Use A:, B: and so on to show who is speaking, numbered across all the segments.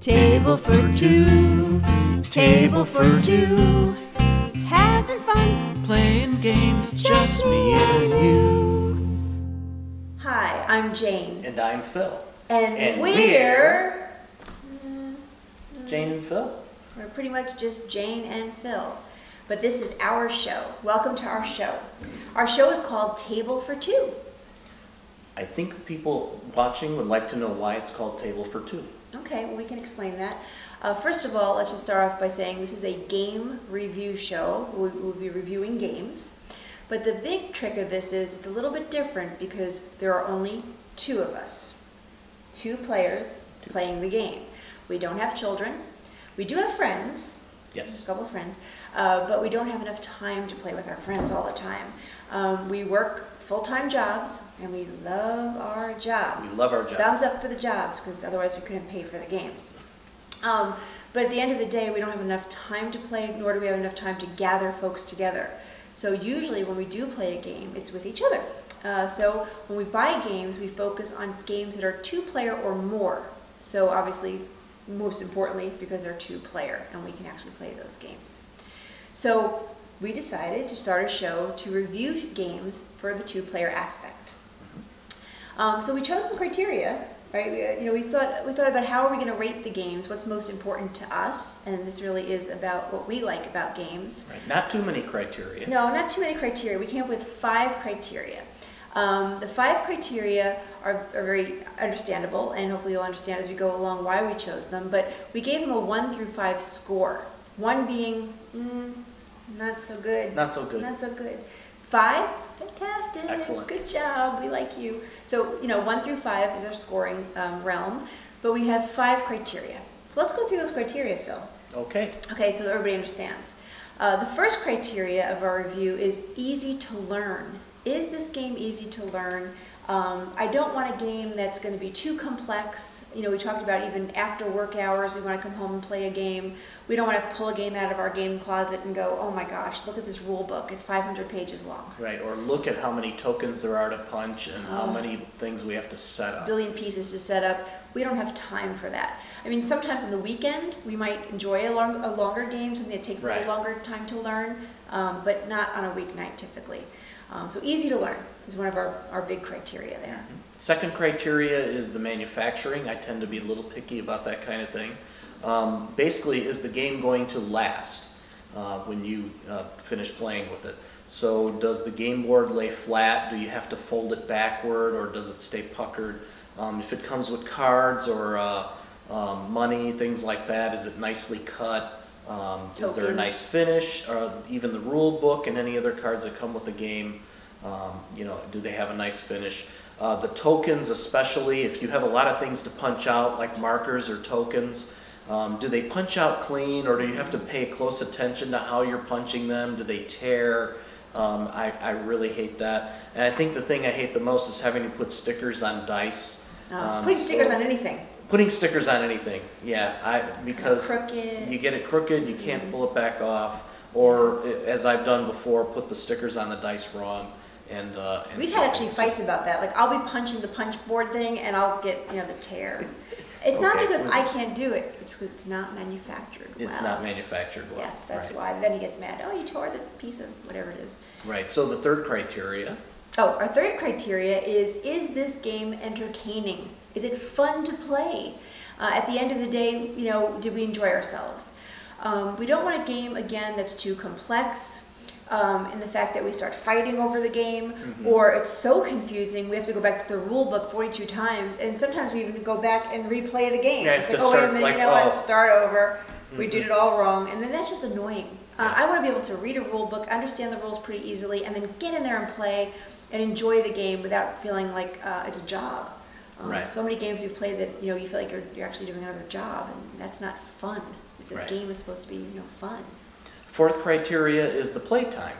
A: Table for two, table for two. Having fun, playing games, just me and you.
B: Hi, I'm Jane.
C: And I'm Phil.
B: And we're
C: Jane and Phil.
B: We're pretty much just Jane and Phil. But this is our show. Welcome to our show. Our show is called Table for Two.
C: I think the people watching would like to know why it's called Table for Two.
B: Okay, well, we can explain that. First of all, let's just start off by saying this is a game review show. We'll be reviewing games. But the big trick of this is it's a little bit different because there are only two of us. Two players playing the game. We don't have children. We do have friends.
C: Yes.
B: A couple of friends. But we don't have enough time to play with our friends all the time. We work full-time jobs, and we love our jobs.
C: We love our jobs.
B: Thumbs up for the jobs, because otherwise we couldn't pay for the games. But at the end of the day, we don't have enough time to play, nor do we have enough time to gather folks together. So usually when we do play a game, it's with each other. So when we buy games, we focus on games that are two-player or more. So obviously, most importantly, because they're two-player, and we can actually play those games. So we decided to start a show to review games for the two-player aspect. So we chose some criteria, right? We thought about how are we going to rate the games, what's most important to us, and this really is about what we like about games.
C: Right. Not too many criteria.
B: No, not too many criteria. We came up with 5 criteria. The 5 criteria are very understandable, and hopefully you'll understand as we go along why we chose them, but we gave them a 1 through 5 score. 1 being, not so good.
C: Not so good.
B: Not so good. 5, fantastic.
C: Excellent.
B: Good job. We like you. So, 1 through 5 is our scoring realm, but we have 5 criteria. So let's go through those criteria, Phil.
C: Okay.
B: Okay, so that everybody understands. The first criteria of our review is easy to learn. Is this game easy to learn? I don't want a game that's going to be too complex. We talked about even after work hours, we want to come home and play a game. We don't want to pull a game out of our game closet and go, oh my gosh, look at this rule book. It's 500 pages long.
C: Right, or look at how many tokens there are to punch and how many things we have to set up.
B: A billion pieces to set up. We don't have time for that. I mean, sometimes on the weekend, we might enjoy a longer game, something that takes a little longer time to learn, but not on a weeknight typically. So easy to learn is one of our big criteria there.
C: Second criteria is the manufacturing. I tend to be a little picky about that kind of thing. Basically, is the game going to last when you finish playing with it? So does the game board lay flat? Do you have to fold it backward, or does it stay puckered? If it comes with cards or money, things like that, is it nicely cut? Is there a nice finish? Even the rule book and any other cards that come with the game, do they have a nice finish? The tokens, especially if you have a lot of things to punch out, like markers or tokens, do they punch out clean, or do you have to pay close attention to how you're punching them? Do they tear? I really hate that. And I think the thing I hate the most is having to put stickers on dice.
B: Putting stickers on anything.
C: Putting stickers on anything, yeah, because
B: crooked.
C: you get it crooked, you can't pull it back off, or as I've done before, put the stickers on the dice wrong. And
B: we've had actually fights about that. Like I'll be punching the punch board thing, and I'll get the tear. It's not because I can't do it; it's because it's not manufactured well.
C: It's not manufactured well.
B: Yes, that's why. Then he gets mad. Oh, you tore the piece of whatever it is.
C: Right. So the third criteria.
B: Oh, our third criteria is this game entertaining? Is it fun to play? At the end of the day, did we enjoy ourselves? We don't want a game, again, that's too complex in the fact that we start fighting over the game, or it's so confusing we have to go back to the rule book 42 times, and sometimes we even go back and replay the game.
C: Yeah,
B: it's like, oh, wait a minute, what? Start over. We did it all wrong, and then that's just annoying. I want to be able to read a rule book, understand the rules pretty easily, and then get in there and play and enjoy the game without feeling like it's a job. So many games you've played that you feel like you're actually doing another job, and that's not fun. It's a game is supposed to be fun.
C: Fourth criteria is the play time.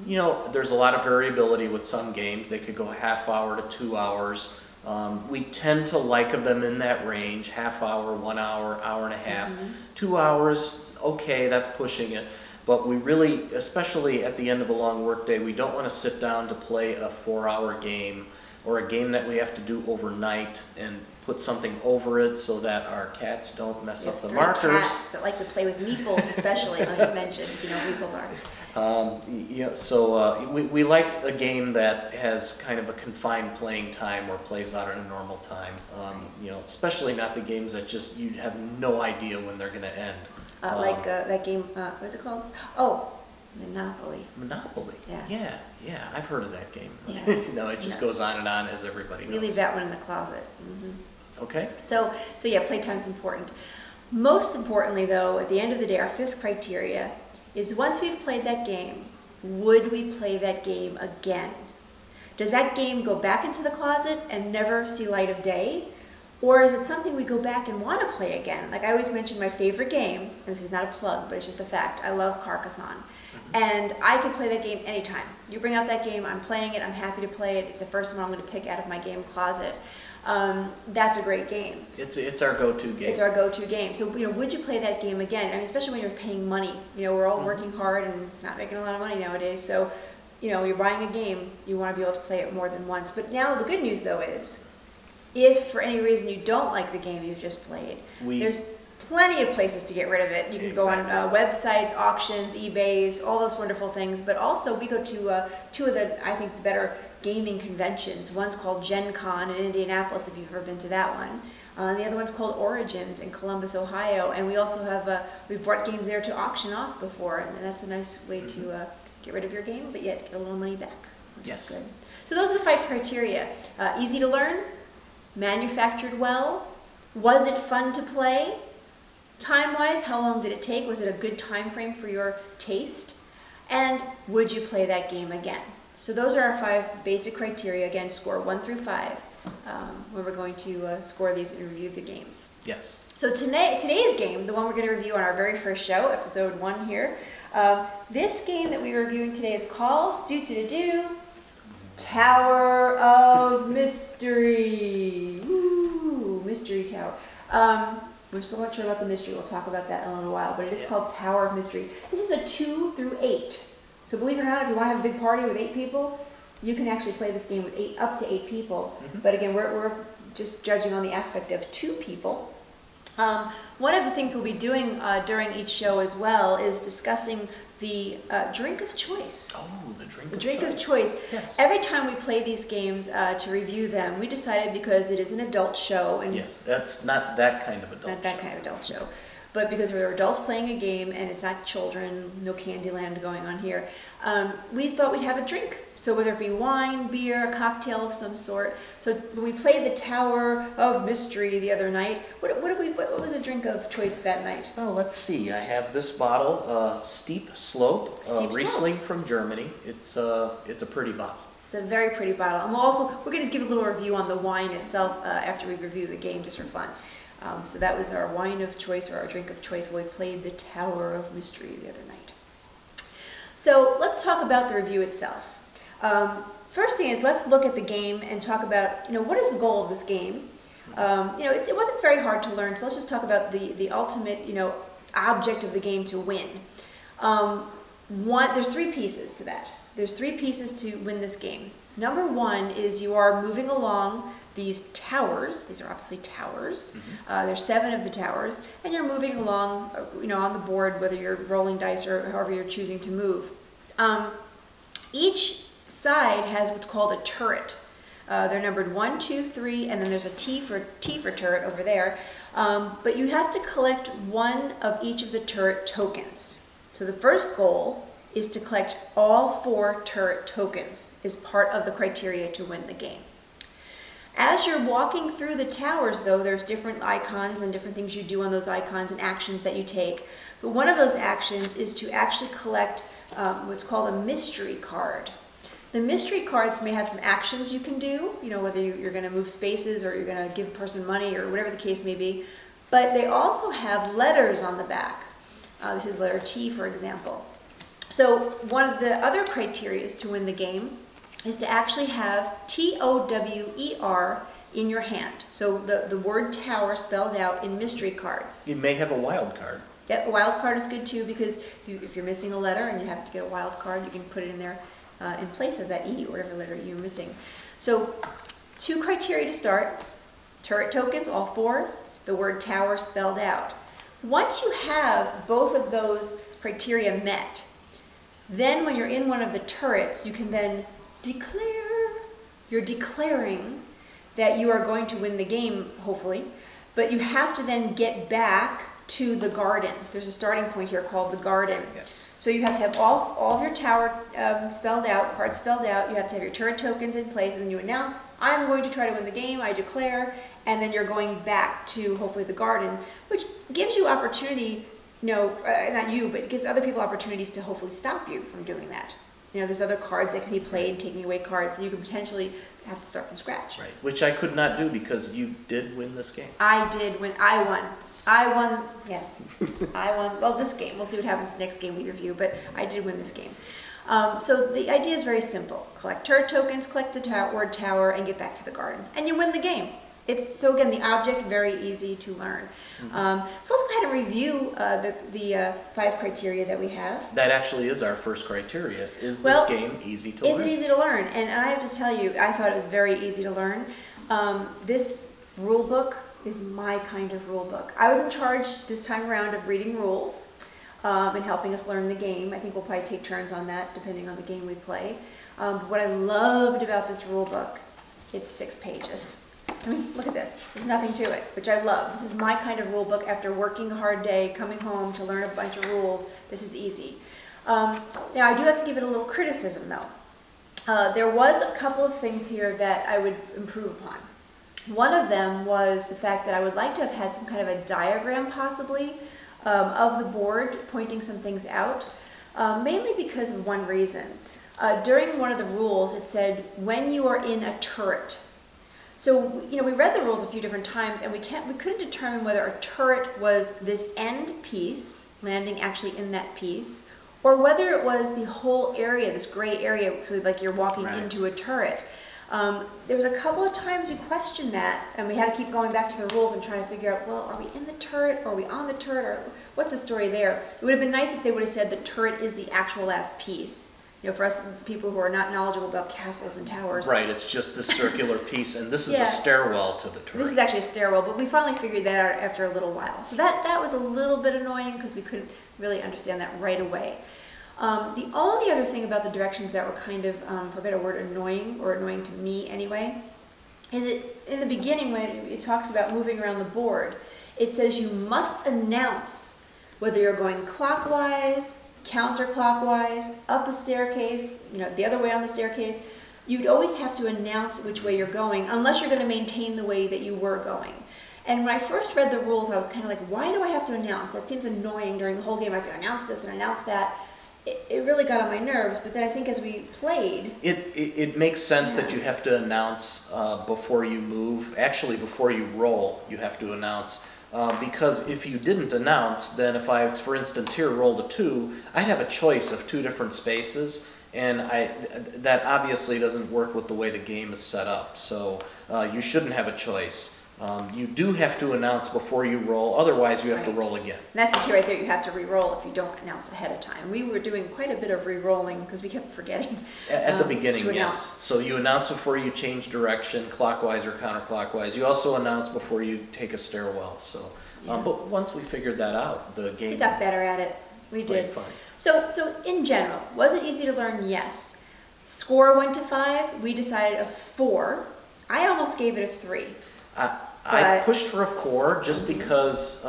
C: There's a lot of variability with some games. They could go half hour to 2 hours. We tend to like them in that range: half hour, 1 hour, hour and a half. 2 hours, okay, that's pushing it. But we really, especially at the end of a long workday, we don't want to sit down to play a 4-hour game or a game that we have to do overnight and put something over it so that our cats don't mess up the
B: 3
C: markers.
B: cats that like to play with meeples, especially. I'll just mention, you know, meeples are.
C: We like a game that has kind of a confined playing time or plays out at a normal time. Especially not the games that just you have no idea when they're going to end.
B: Like that game, what's it called? Oh, Monopoly.
C: Monopoly.
B: Yeah.
C: Yeah. I've heard of that game.
B: Yeah.
C: It just goes on and on, as everybody knows.
B: We leave that one in the closet.
C: Okay.
B: So yeah, playtime is important. Most importantly, though, at the end of the day, our 5th criteria is once we've played that game, would we play that game again? Does that game go back into the closet and never see light of day? Or is it something we go back and want to play again? Like I always mention my favorite game, and this is not a plug, but it's just a fact. I love Carcassonne. And I could play that game anytime. You bring out that game, I'm playing it, I'm happy to play it. It's the first one I'm going to pick out of my game closet. That's a great game.
C: It's our go-to game.
B: It's our go-to game. So, would you play that game again? I mean, especially when you're paying money. We're all working hard and not making a lot of money nowadays. So, you're buying a game, you want to be able to play it more than once. But now the good news, though, is if for any reason you don't like the game you've just played, there's plenty of places to get rid of it. You can go on websites, auctions, eBays, all those wonderful things. But also, we go to 2 of the, I think, the better gaming conventions. One's called Gen Con in Indianapolis, if you've ever been to that one. The other one's called Origins in Columbus, Ohio. And we also have, we've brought games there to auction off before, and that's a nice way to get rid of your game, but yet get a little money back.
C: Yes.
B: Good. So those are the 5 criteria. Easy to learn, manufactured well, was it fun to play, time-wise, how long did it take, was it a good time frame for your taste, and would you play that game again? So those are our 5 basic criteria. Again, score 1 through 5 when we're going to score these and review the games.
C: Yes.
B: So today's game, the one we're going to review on our very first show, episode 1 here, this game that we're reviewing today is called Tower of Mystery. Ooh, Mystery Tower. We're still not sure about the mystery. We'll talk about that in a little while, but it is called Tower of Mystery. This is a 2 through 8. So believe it or not, if you want to have a big party with 8 people, you can actually play this game with up to 8 people. But again, we're just judging on the aspect of 2 people. One of the things we'll be doing during each show as well is discussing the drink of choice.
C: Oh, the drink of choice.
B: The drink of choice.
C: Yes.
B: Every time we play these games to review them, we decided because it is an adult show. And
C: yes, that's not that kind of adult show.
B: Not that kind of adult show. But because we're adults playing a game and it's not children, no Candyland going on here, we thought we'd have a drink. So whether it be wine, beer, a cocktail of some sort. So when we played the Tower of Mystery the other night, what was the drink of choice that night?
C: Oh, let's see. I have this bottle, Steep Slope,
B: Steep
C: Riesling from Germany. It's a pretty bottle.
B: It's a very pretty bottle. And we're going to give a little review on the wine itself after we review the game, just for fun. So that was our wine of choice, or our drink of choice, when we played the Tower of Mystery the other night. So let's talk about the review itself. First thing is, let's look at the game and talk about, what is the goal of this game? It wasn't very hard to learn, so let's just talk about the ultimate, object of the game to win. There's 3 pieces to that. There's 3 pieces to win this game. Number 1 is you are moving along these towers. These are obviously towers. There's 7 of the towers, and you're moving along, on the board, whether you're rolling dice or however you're choosing to move. Each side has what's called a turret. They're numbered 1, 2, 3, and then there's a T for turret over there. But you have to collect 1 of each of the turret tokens. So the first goal is to collect all 4 turret tokens, is part of the criteria to win the game. As you're walking through the towers, though, there's different icons and different things you do on those icons and actions that you take. But one of those actions is to actually collect what's called a mystery card. The mystery cards may have some actions you can do, whether you're going to move spaces or you're going to give a person money or whatever the case may be. But they also have letters on the back. This is letter T, for example. So one of the other criteria to win the game is to actually have TOWER in your hand. So the word tower spelled out in mystery cards.
C: You may have a wild card.
B: Yeah, a wild card is good too, because if you're missing a letter and you have to get a wild card, you can put it in there in place of that E or whatever letter you're missing. So 2 criteria to start. turret tokens, all 4, the word tower spelled out. Once you have both of those criteria met, then when you're in one of the turrets, you can then declare, you're declaring that you are going to win the game, hopefully, but you have to then get back to the garden. There's a starting point here called the garden.
C: Yes.
B: So you have to have all of your tower spelled out, cards spelled out, you have to have your turret tokens in place, and then you announce, I'm going to try to win the game, I declare, and then you're going back to hopefully the garden, which gives you opportunity, not you, but it gives other people opportunities to hopefully stop you from doing that. There's other cards that can be played, taking away cards, so you can potentially have to start from scratch.
C: Right, which I could not do because you did win this game.
B: I did win, I won, yes, I won, well, this game, we'll see what happens next game we review, but I did win this game. So the idea is very simple. Collect turret tokens, collect the word tower, and get back to the garden. And you win the game. So again, the object, very easy to learn. So let's go ahead and review the 5 criteria that we have.
C: That actually is our first criteria. Is this game easy to learn?
B: Is it easy to learn? And I have to tell you, I thought it was very easy to learn. This rule book is my kind of rule book. I was in charge this time around of reading rules and helping us learn the game. I think we'll probably take turns on that depending on the game we play. What I loved about this rule book, it's 6 pages. I mean, look at this. There's nothing to it, which I love. This is my kind of rule book after working a hard day, coming home to learn a bunch of rules. This is easy. Now, I do have to give it a little criticism, though. There was a couple of things here that I would improve upon. One of them was the fact that I would like to have had some kind of a diagram, possibly, of the board, pointing some things out, mainly because of one reason. During one of the rules, it said, when you are in a turret. So, we read the rules a few different times, and we couldn't determine whether a turret was this end piece, landing actually in that piece, or whether it was the whole area, this gray area, so like you're walking into a turret. There was a couple of times we questioned that, and we had to keep going back to the rules and trying to figure out, well, are we in the turret, or are we on the turret, or what's the story there? It would have been nice if they would have said the turret is the actual last piece. For us people who are not knowledgeable about castles and towers.
C: Right, it's just this circular piece, and this is a stairwell to the turret.
B: This is actually a stairwell, but we finally figured that out after a little while. So that was a little bit annoying because we couldn't really understand that right away. The only other thing about the directions that were kind of, for a better word, annoying, or annoying to me anyway, is in the beginning when it talks about moving around the board, it says you must announce whether you're going clockwise, counterclockwise, up a staircase, the other way on the staircase. You'd always have to announce which way you're going, unless you're going to maintain the way that you were going. And when I first read the rules, I was kind of like, why do I have to announce? That seems annoying. During the whole game I have to announce this and announce that. It really got on my nerves, but then I think as we played...
C: It makes sense that you have to announce before you move. Actually, before you roll, you have to announce. Because if you didn't announce, then if I, for instance, here rolled a 2, I'd have a choice of 2 different spaces, and that obviously doesn't work with the way the game is set up. So you shouldn't have a choice. You do have to announce before you roll, otherwise you have to roll again.
B: And that's the key right there, you have to re-roll if you don't announce ahead of time. We were doing quite a bit of re-rolling because we kept forgetting
C: At the beginning,
B: to announce.
C: yes. So you announce before you change direction, clockwise or counterclockwise. You also announce before you take a stairwell. So, but once we figured that out, the game...
B: We got better at it. We did.
C: Fine.
B: So in general, was it easy to learn? Yes. Score 1 to 5, we decided a 4. I almost gave it a 3.
C: I pushed for a 4 just because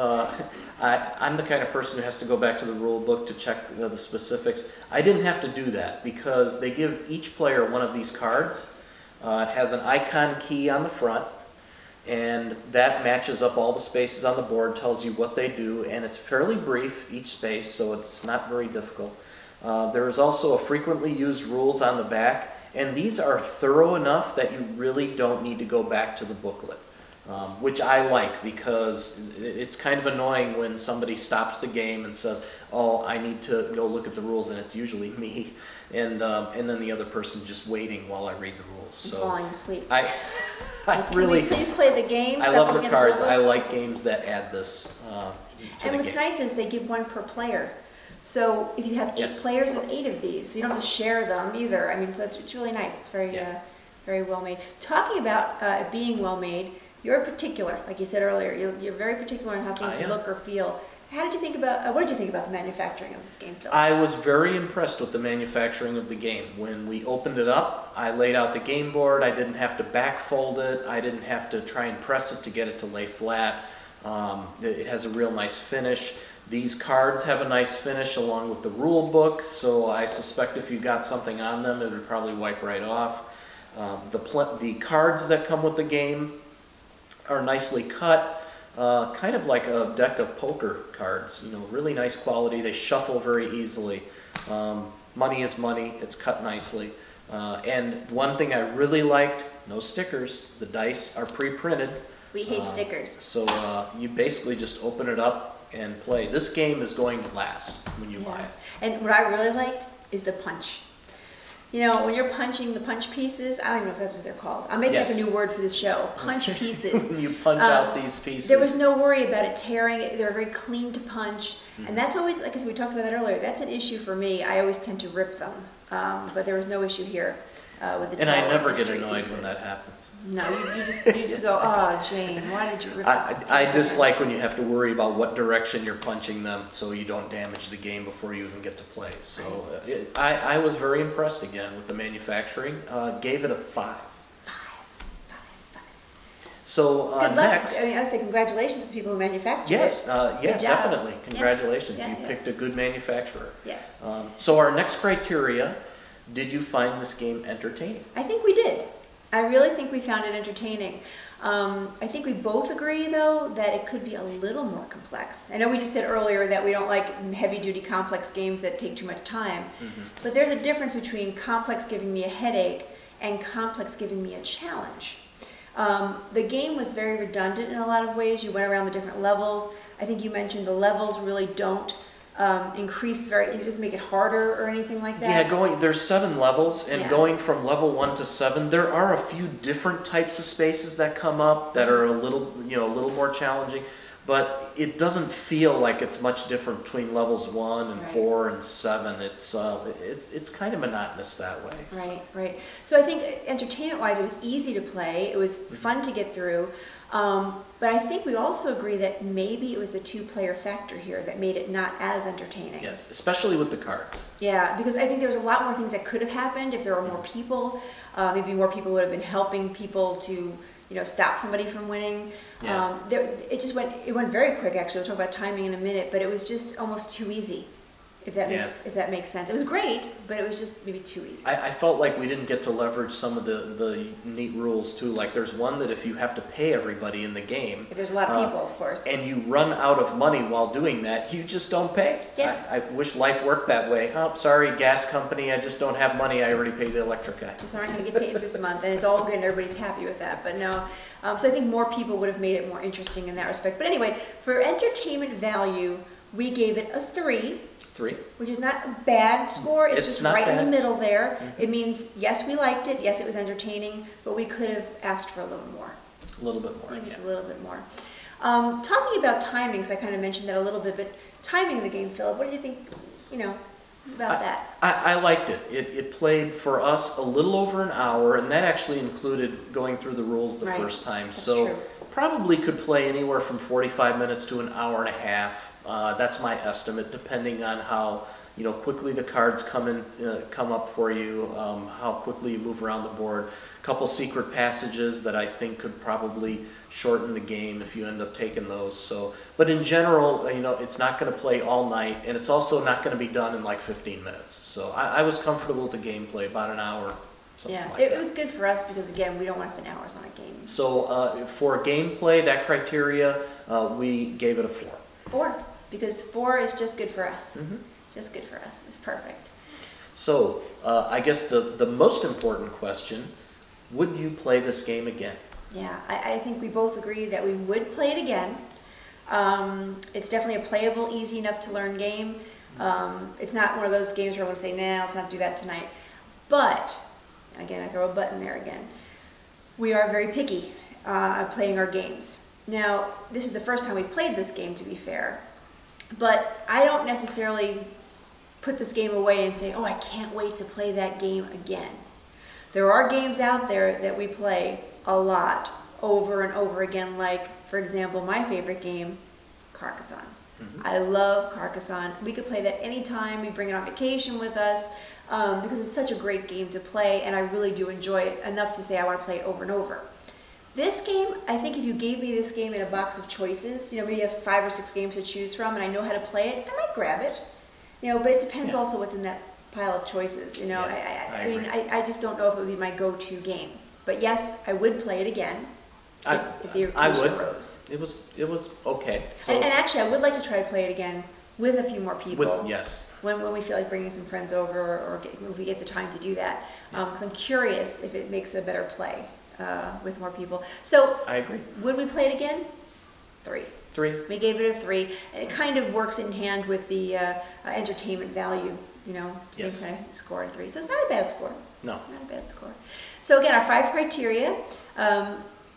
C: I'm the kind of person who has to go back to the rule book to check the specifics. I didn't have to do that because they give each player one of these cards. It has an icon key on the front, and that matches up all the spaces on the board, tells you what they do, and it's fairly brief, each space, so it's not very difficult. There is also a frequently used rules on the back, and these are thorough enough that you really don't need to go back to the booklet. Which I like because it's kind of annoying when somebody stops the game and says, oh, I need to go look at the rules, and it's usually me, and then the other person's just waiting while I read the rules. So
B: falling asleep.
C: I really...
B: Can we please play the game?
C: I love the cards. I like games that add this to the
B: And what's
C: game.
B: nice is they give 1 per player. So if you have 8 players, there's 8 of these. So you don't have to share them either. I mean, so it's really nice. It's very, very well made. Talking about it being well made, You're particular, like you said earlier. You're very particular on how things look or feel. How did you think about, what did you think about the manufacturing of this game, Phil?
C: I was very impressed with the manufacturing of the game. When we opened it up, I laid out the game board. I didn't have to backfold it. I didn't have to try and press it to get it to lay flat. It has a real nice finish. These cards have a nice finish along with the rule book, so I suspect if you got something on them, it would probably wipe right off. The cards that come with the game are nicely cut. Kind of like a deck of poker cards, you know, really nice quality. They shuffle very easily. Money is money. It's cut nicely. And one thing I really liked, no stickers. The dice are pre-printed.
B: We hate stickers.
C: So you basically just open it up and play. This game is going to last when you buy it.
B: And what I really liked is the punch. You know, when you're punching the punch pieces, I don't even know if that's what they're called. I'm making up a new word for this show. Punch pieces.
C: You punch out these pieces.
B: There was no worry about it tearing. They were very clean to punch. And that's always, like as we talked about that earlier, that's an issue for me. I always tend to rip them. But there was no issue here with the
C: And I never get
B: straight
C: annoyed
B: pieces.
C: when that happens.
B: No, you just go, oh, Jane, why did you rip them?
C: I dislike when you have to worry about what direction you're punching them so you don't damage the game before you even get to play. So I was very impressed again with the manufacturing. Gave it a 5. So
B: Good luck.
C: next,
B: I mean, I would say congratulations to people who manufactured
C: yes,
B: it.
C: yeah,
B: Good job.
C: definitely. Congratulations,
B: Yeah,
C: you
B: yeah.
C: picked a good manufacturer.
B: Yes.
C: So our next criteria: did you find this game entertaining?
B: I think we did. I really think we found it entertaining. I think we both agree, though, that it could be a little more complex. I know we just said earlier that we don't like heavy-duty complex games that take too much time, but there's a difference between complex giving me a headache and complex giving me a challenge. The game was very redundant in a lot of ways. You went around the different levels. I think you mentioned the levels really don't increase it doesn't make it harder or anything like that.
C: Yeah, there's 7 levels, and
B: Yeah.
C: going from level 1 to 7, there are a few different types of spaces that come up that are a little more challenging, but it doesn't feel like it's much different between levels 1 and 4 and 7. It's kind of monotonous that way.
B: Right. So I think entertainment-wise, it was easy to play. It was fun to get through. But I think we also agree that maybe it was the 2-player factor here that made it not as entertaining.
C: Yes, especially with the cards.
B: Yeah, because I think there was a lot more things that could have happened if there were more people. Maybe more people would have been helping people to, stop somebody from winning.
C: Yeah.
B: It went very quick, actually. We'll talk about timing in a minute, but it was just almost too easy. If that makes sense. It was great, but it was just maybe too easy.
C: I felt like we didn't get to leverage some of the neat rules too. Like there's one that if you have to pay everybody in the game,
B: If there's a lot of people, of course.
C: and you run out of money while doing that, you just don't pay.
B: Yeah.
C: I wish life worked that way. Oh, sorry, gas company, I just don't have money. I already paid the electric guy.
B: Just aren't going to get paid this month, and it's all good, and everybody's happy with that. But no, so I think more people would have made it more interesting in that respect. But anyway, for entertainment value, we gave it a 3.
C: 3.
B: Which is not a bad score. It's just
C: not
B: right in
C: bad.
B: the middle there. It means, yes, we liked it. Yes, it was entertaining, but we could have asked for a little more.
C: A little bit more.
B: Maybe just
C: yeah.
B: a little bit more. Talking about timings, I kind of mentioned that a little bit, but timing of the game, Philip, what do you think, about that?
C: I liked it. It played for us a little over an hour, and that actually included going through the rules the
B: Right.
C: first time.
B: That's
C: So
B: true.
C: probably could play anywhere from 45 minutes to an hour and a half. That's my estimate, depending on how quickly the cards come up for you, how quickly you move around the board. A couple secret passages that I think could probably shorten the game if you end up taking those. So, but in general, it's not going to play all night, and it's also not going to be done in like 15 minutes. So I was comfortable with the gameplay, about an hour.
B: Yeah,
C: Like
B: it
C: that.
B: was good for us because, again, we don't want to spend hours on a game.
C: So for gameplay, that criteria, we gave it a 4.
B: 4, because 4 is just good for us. Just good for us. It's perfect.
C: So, I guess the most important question, would you play this game again?
B: Yeah, I think we both agree that we would play it again. It's definitely a playable, easy enough to learn game. It's not one of those games where I want to say, nah, let's not do that tonight. But, again, I throw a button there again. We are very picky playing our games. Now, this is the first time we played this game, to be fair. But I don't necessarily put this game away and say, oh, I can't wait to play that game again. There are games out there that we play a lot, over and over again, like, for example, my favorite game, Carcassonne. I love Carcassonne. We could play that anytime. We bring it on vacation with us because it's such a great game to play, and I really do enjoy it enough to say I want to play it over and over. This game, I think if you gave me this game in a box of choices, you know, maybe you have 5 or 6 games to choose from, and I know how to play it, I might grab it. You know, but it depends also what's in that pile of choices. You know, I mean, I just don't know if it would be my go-to game. But yes, I would play it again. If the occasion arose.
C: It was okay. So
B: and actually, I would like to try to play it again with a few more people.
C: Yes.
B: When we feel like bringing some friends over, or if we get the time to do that, because I'm curious if it makes a better play with more people. So
C: I agree.
B: Would we play it again? 3.
C: 3.
B: We gave it a 3, and it kind of works in hand with the entertainment value. You know, same
C: Yes.
B: kind of score in 3. So it's not a bad score.
C: No.
B: Not a bad score. So again, our 5 criteria.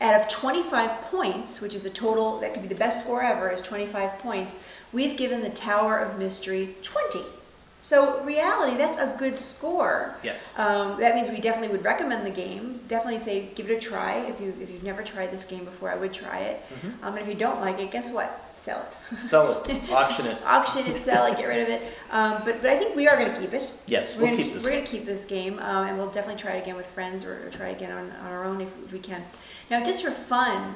B: Out of 25 points, which is a total, that could be the best score ever, is 25 points, we've given the Tower of Mystery 20. So reality, that's a good score.
C: Yes.
B: That means we definitely would recommend the game. Definitely say give it a try. If you've never tried this game before, I would try it. And if you don't like it, guess what? Sell it.
C: Sell it. Auction it.
B: Auction it, sell it, get rid of it. But I think we are going to keep it.
C: Yes,
B: we're
C: we'll keep this.
B: We're going to keep this game, and we'll definitely try it again with friends, or try it again on our own if we can. Now, just for fun,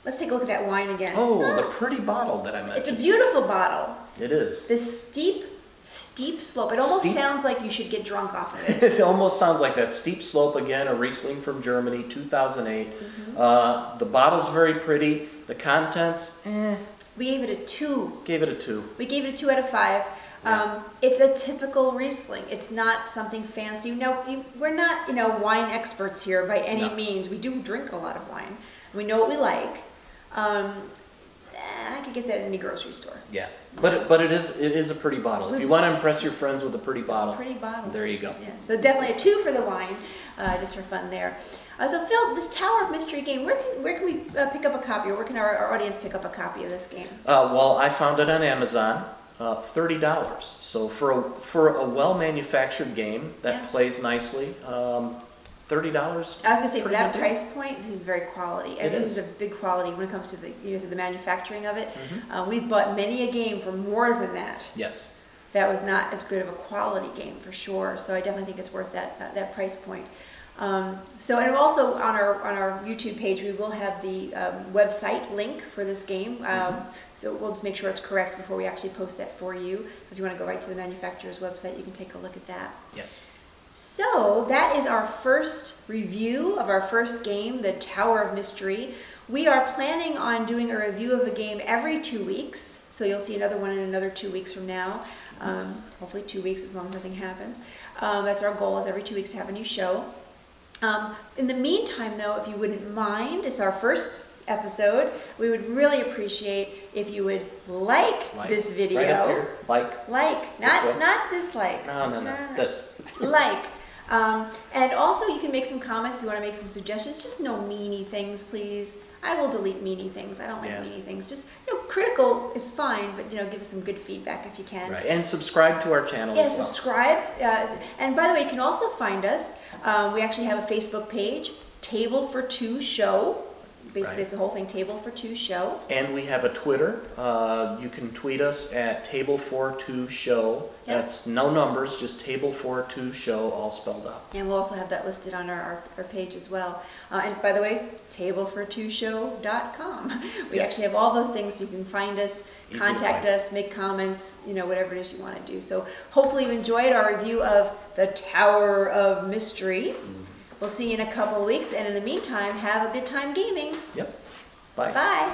B: let's take a look at that wine again.
C: Oh, the pretty bottle that I mentioned.
B: It's a beautiful bottle.
C: It is.
B: This steep slope. It almost sounds like you should get drunk off of it.
C: It almost sounds like that. Steep slope again, a Riesling from Germany, 2008. The bottle's very pretty. The contents,
B: We gave it a 2.
C: Gave it a 2.
B: We gave it a 2 out of 5. It's a typical Riesling. It's not something fancy. No, we're not, wine experts here by any means. We do drink a lot of wine. We know what we like. I could get that in any grocery store.
C: Yeah, but it is a pretty bottle. If you want to impress your friends with a pretty bottle, there you go.
B: Yeah, so definitely a 2 for the wine, just for fun there. So Phil, this Tower of Mystery game, where can we pick up a copy, or where can our audience pick up a copy of this game?
C: Well, I found it on Amazon, $30. So for a well-manufactured game that plays nicely, $30.
B: I was gonna say, for that price point, this is very quality. And this is a big quality when it comes to the manufacturing of it. We've bought many a game for more than that.
C: Yes.
B: That was not as good of a quality game for sure. So I definitely think it's worth that price point. So, and also on our YouTube page, we will have the website link for this game. So we'll just make sure it's correct before we actually post that for you. So if you want to go right to the manufacturer's website, you can take a look at that.
C: Yes.
B: So that is our first review of our first game, the Tower of Mystery. We are planning on doing a review of a game every 2 weeks. So you'll see another one in another 2 weeks from now. Hopefully 2 weeks, as long as nothing happens. That's our goal, is every 2 weeks to have a new show. In the meantime, though, if you wouldn't mind, it's our first episode. We would really appreciate if you would like this video.
C: Right up here.
B: Like, not dislike.
C: No. This.
B: Like. And also you can make some comments if you want to make some suggestions. Just no meanie things, please. I will delete meanie things. I don't like meanie things. Just, critical is fine, but, give us some good feedback if you can.
C: Right, and subscribe to our channel as well.
B: Subscribe. And by the way, you can also find us. We actually have a Facebook page, Table for Two Show. Basically, it's the whole thing, Table for Two Show.
C: And we have a Twitter. You can tweet us at Table42Show. That's no numbers, just Table42Show, all spelled out.
B: And we'll also have that listed on our page as well. And by the way, Table42Show.com. We actually have all those things. You can find us, contact us, make comments, whatever it is you want to do. So hopefully you enjoyed our review of the Tower of Mystery. We'll see you in a couple of weeks, and in the meantime, have a good time gaming.
C: Yep. Bye.
B: Bye.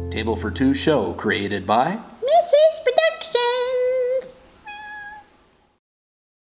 C: Table for Two Show, created by